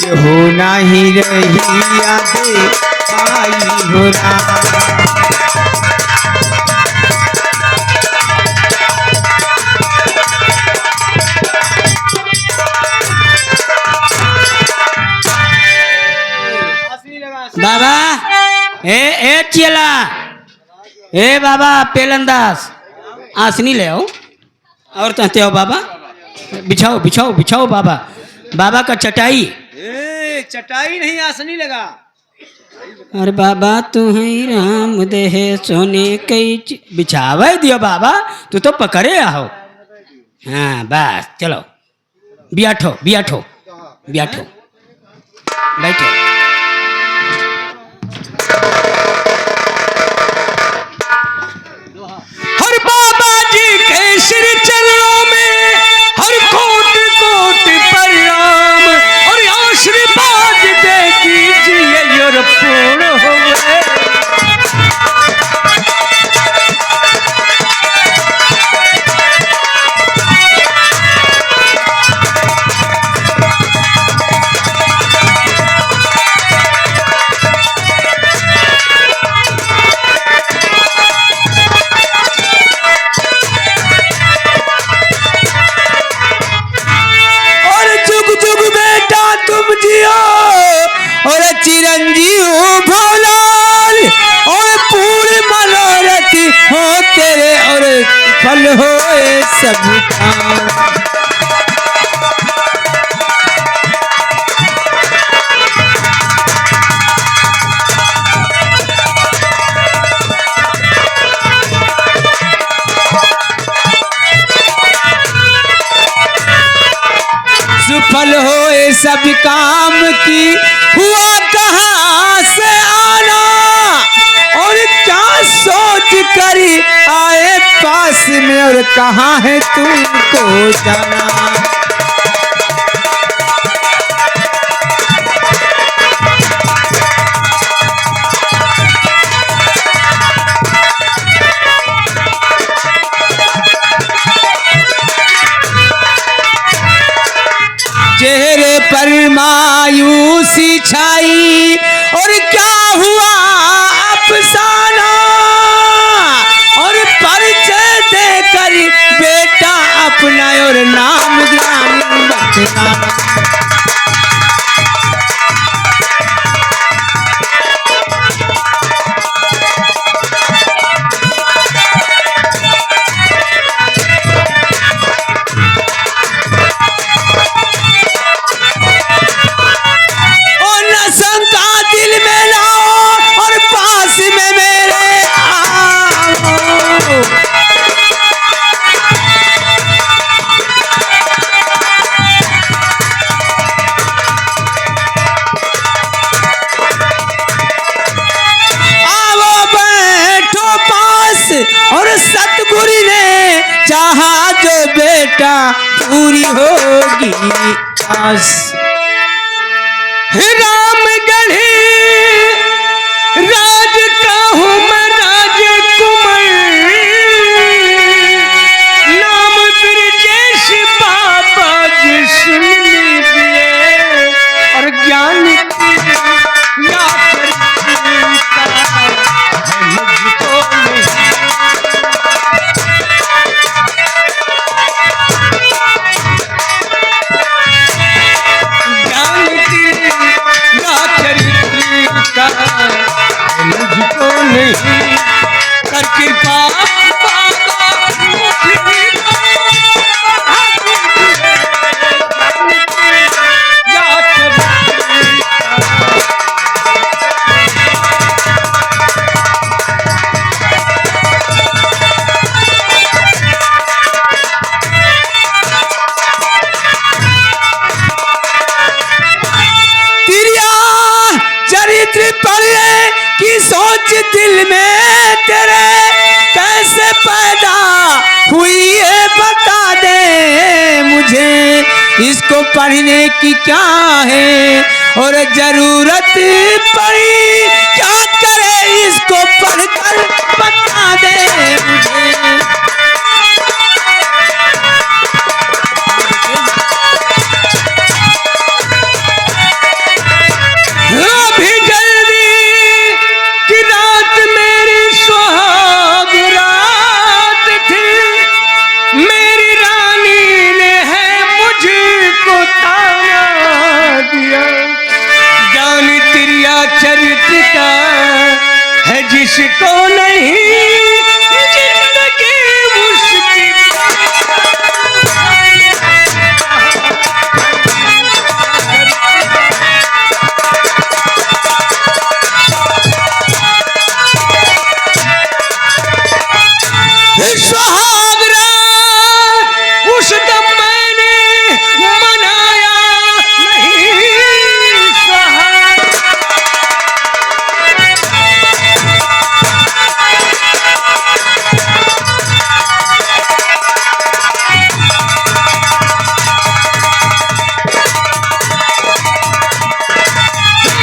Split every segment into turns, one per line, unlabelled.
हो नहीं रही यादें आई हो राम।
बाबा ए चेला ए बाबा पेलंदास आसनी ले आओ और कहते हो बाबा बिछाओ बिछाओ बिछाओ बाबा बाबा का चटाई
चटाई नहीं आसनी लगा।
अरे बाबा तू ही राम देह सोने कई बिछावे दियो बाबा तू तो पकड़े आओ। हाँ बस चलो बियाठो बियाठो बियाठो बैठो।
हर बाबा जी के सिर चरणों में हर कोट कोट प्रणाम और आशीर्वाद दे दीजिए और पूर्ण होवे। और चिरंजीव भोलाल और पूर्ण मनोरथ हो तेरे और फल होए सब काम। सुफल होए सब काम की हुआ कहाँ से आना और क्या सोच कर आए पास में और कहाँ है तुमको जाना। चेहरे पर मायूसी छाई और क्या हुआ अफसाना और परिचय देकर बेटा अपना और नाम ज्ञान बतलाना। और सतगुरु ने चाहा जो बेटा पूरी होगी आस। रामगढ़ राज का हूँ मैं राजकुमार नाम ब्रजेश बाबा जी सुन लीजिए और ज्ञान मुझको नहीं कर कृपा चरित्र पढ़ने की सोच दिल में तेरे कैसे पैदा हुई है बता दे मुझे। इसको पढ़ने की क्या है और जरूरत पड़ी क्या करे इसको पढ़कर बता दे मुझे। जिसको नहीं जिंदगी उसकी सुहागरा उस दम मैंने मनाया नहीं सुहाग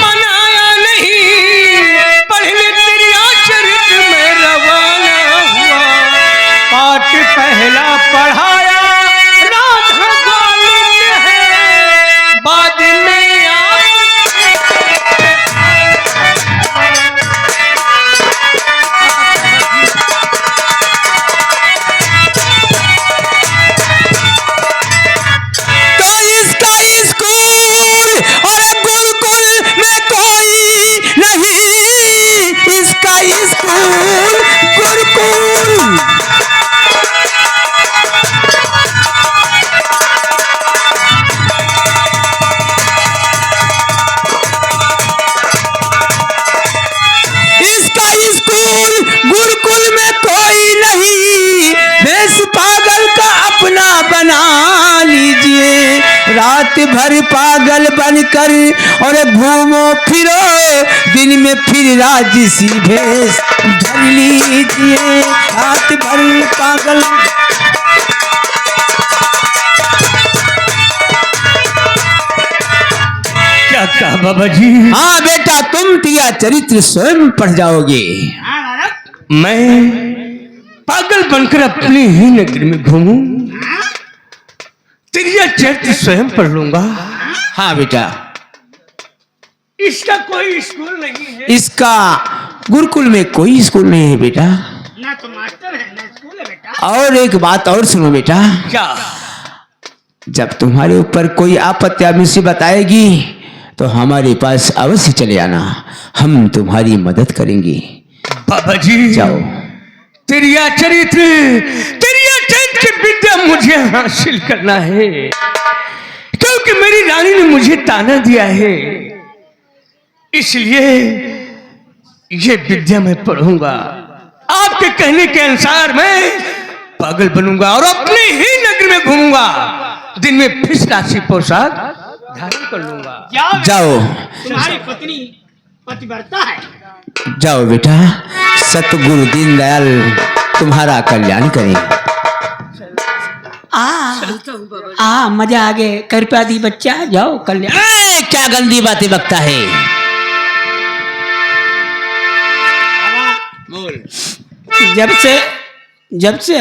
मनाया नहीं पहले तेरी आचरित में रवाना हुआ पाठ पहला पढ़ाया राधा गोविंद है बाद में तो इसका स्कूल और गुरुकुल में कोई नहीं इसका स्कूल गुरुकुल इसका स्कूल गुरुकुल में कोई नहीं भेष पागल का अपना बना लीजिए रात भर पागल बनकर और घूमो फिरो दिन में फिर राजसी भेष धर लीजिए रात भर पागल क्या कहा बाबा जी? हाँ बेटा तुम तिया चरित्र स्वयं पढ़ जाओगे। मैं पागल बनकर अपने ही नगर में घूमूं तिया चरित्र स्वयं पढ़ लूंगा। हाँ बेटा इसका कोई स्कूल नहीं है इसका गुरुकुल में कोई स्कूल नहीं है बेटा
ना तो मास्टर है ना स्कूल है बेटा।
और एक बात और सुनो बेटा क्या जब तुम्हारे ऊपर कोई आपत्ति मुसीबत आएगी तो हमारे पास अवश्य चले आना हम तुम्हारी मदद करेंगे। बाबा जी जाओ तेरिया चरित्र विद्या मुझे हासिल करना है क्योंकि मेरी रानी ने मुझे ताना दिया है इसलिए ये विद्या मैं पढ़ूंगा आपके कहने के अनुसार मैं पागल बनूंगा और अपने ही नगर में घूमूंगा दिन में फिर राशि पोशाक धारण कर लूंगा। जाओ
तुम्हारी पत्नी पतिव्रता है।
जाओ बेटा सतगुरु दीनदयाल तुम्हारा कल्याण करें।
मजा आ गए कृपया दी बच्चा जाओ कल्याण।
क्या गंदी बातें बकता है
बोल। जब से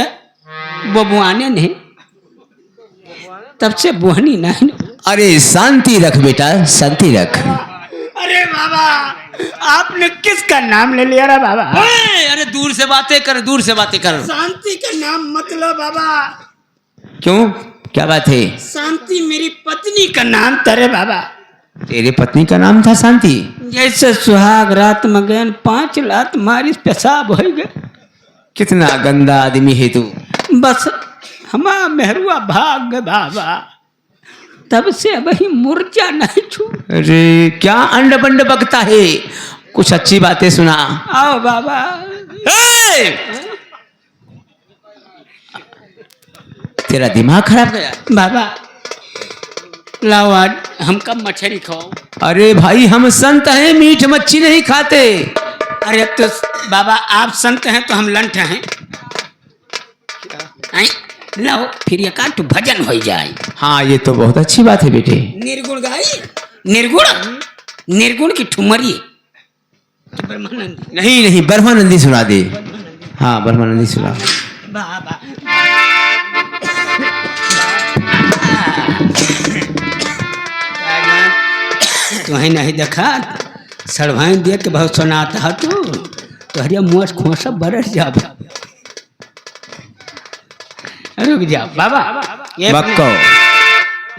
बबुआने ने तब से बुहनी नहीं।
अरे शांति रख बेटा शांति रख।
अरे बाबा आपने किसका नाम ले लिया रे बाबा?
अरे दूर से बातें कर
शांति का नाम मतलब बाबा।
क्यों क्या बात है?
शांति मेरी पत्नी का नाम था रे बाबा।
तेरे पत्नी का नाम था शांति?
जैसे सुहाग रात मगन 5 लात मारिस पेशाब हो गए।
कितना गंदा आदमी है तू।
बस हमारा मेहरुआ भाग गए बाबा तब से वही मुर्जा नहीं छू।
अरे क्या अंड बंड बकता है कुछ अच्छी बातें सुना।
आओ बाबा।
तेरा दिमाग खराब गया
बाबा लाओ आज हम कब मछली खाओ।
अरे भाई हम संत हैं मीठ मच्छी नहीं खाते।
अरे तो बाबा आप संत हैं तो हम लंठ हैं। लाओ फिर ये काट भजन हो जाए।
हाँ ये तो बहुत अच्छी बात है बेटे।
निर्गुण गाई निर्गुण की ठुमरी ब्रह्मानंद
नहीं ब्रह्मानंदी सुना दे। हाँ ब्रह्मानंदी सुना।
बाबा तुम्हें नहीं देखा सड़वाइन देख के बहुत सुनाता है तो हरिया मुँह खोसा बरस जा। रुक जाओ बाबा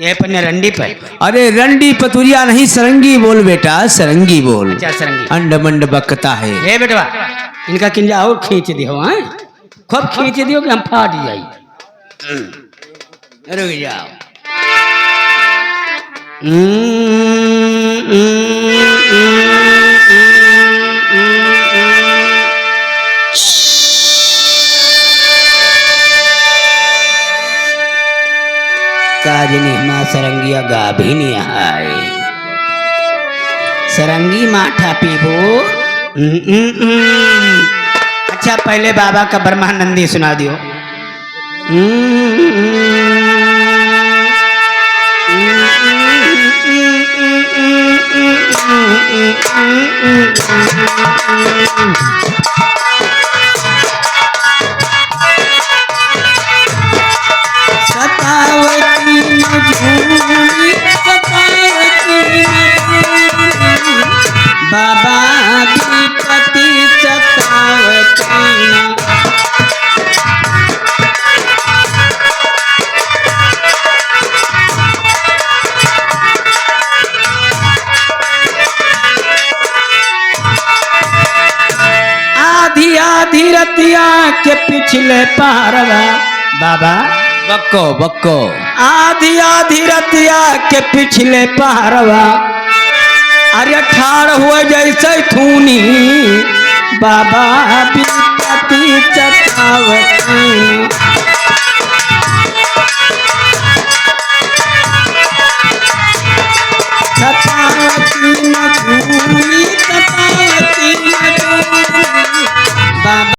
ये पन्ने रंडी पर।
अरे रंडी पतुरिया नहीं सरंगी बोल बेटा सरंगी बोल।
अच्छा सरंगी
अंड मंड बकता है।
बेटवा इनका किंजा और खींच दियो हैं, खूब खींच दियो कि हम फाट जाई। रुक जाओ। काजनी हमा सरंगिया गाभिनी हाय, सरंगी माठा पीबो। अच्छा पहले बाबा का ब्रह्मानंदी सुना दियो। सतावती मजूरी, सतावती बाबा विपति सतावती। आधी आधी रतिया के पिछले पारवा बाबा
बक्को बक्को।
आधी आधी रतिया के पिछले पारवा, अरे ठाड़ हुए जैसे थूनी बाबा विपति सतावती। सतावती मजूरी, सतावती मजूरी बाबा।